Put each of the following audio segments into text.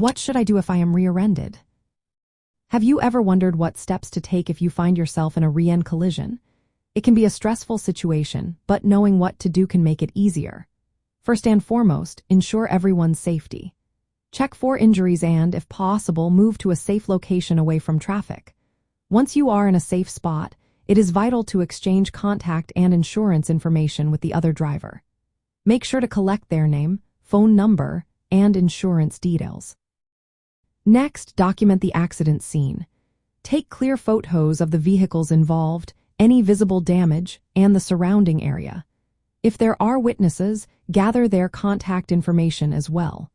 What should I do if I am rear-ended? Have you ever wondered what steps to take if you find yourself in a rear-end collision? It can be a stressful situation, but knowing what to do can make it easier. First and foremost, ensure everyone's safety. Check for injuries and, if possible, move to a safe location away from traffic. Once you are in a safe spot, it is vital to exchange contact and insurance information with the other driver. Make sure to collect their name, phone number, and insurance details. Next, document the accident scene. Take clear photos of the vehicles involved, any visible damage, and the surrounding area. If there are witnesses, gather their contact information as well.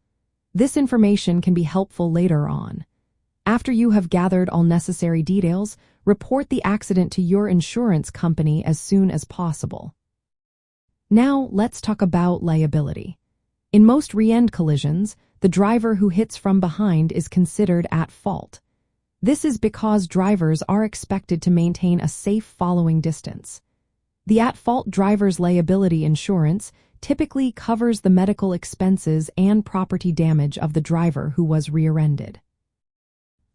This information can be helpful later on. After you have gathered all necessary details, report the accident to your insurance company as soon as possible. Now, let's talk about liability. In most rear-end collisions, the driver who hits from behind is considered at fault. This is because drivers are expected to maintain a safe following distance. The at-fault driver's liability insurance typically covers the medical expenses and property damage of the driver who was rear-ended.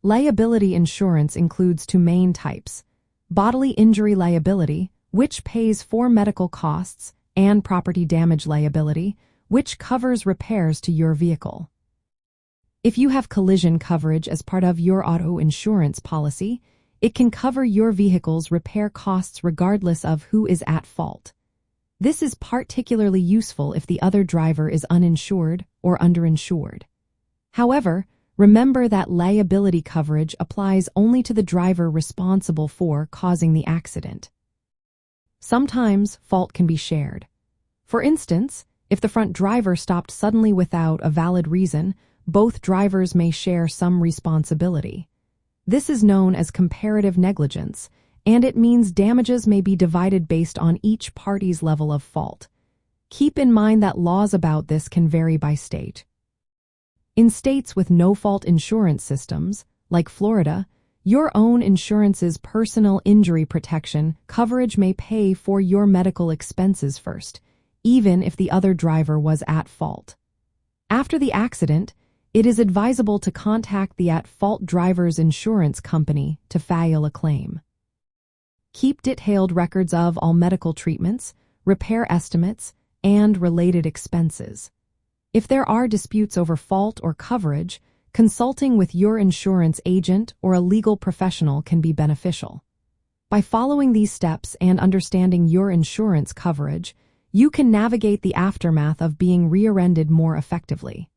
Liability insurance includes two main types: bodily injury liability, which pays for medical costs, and property damage liability, which covers repairs to your vehicle. If you have collision coverage as part of your auto insurance policy, it can cover your vehicle's repair costs regardless of who is at fault. This is particularly useful if the other driver is uninsured or underinsured. However, remember that liability coverage applies only to the driver responsible for causing the accident. Sometimes fault can be shared. For instance, if the front driver stopped suddenly without a valid reason, both drivers may share some responsibility. This is known as comparative negligence, and it means damages may be divided based on each party's level of fault. Keep in mind that laws about this can vary by state. In states with no-fault insurance systems, like Florida, your own insurance's personal injury protection coverage may pay for your medical expenses first, even if the other driver was at fault. After the accident, it is advisable to contact the at-fault driver's insurance company to file a claim. Keep detailed records of all medical treatments, repair estimates, and related expenses. If there are disputes over fault or coverage, consulting with your insurance agent or a legal professional can be beneficial. By following these steps and understanding your insurance coverage, you can navigate the aftermath of being rear-ended more effectively.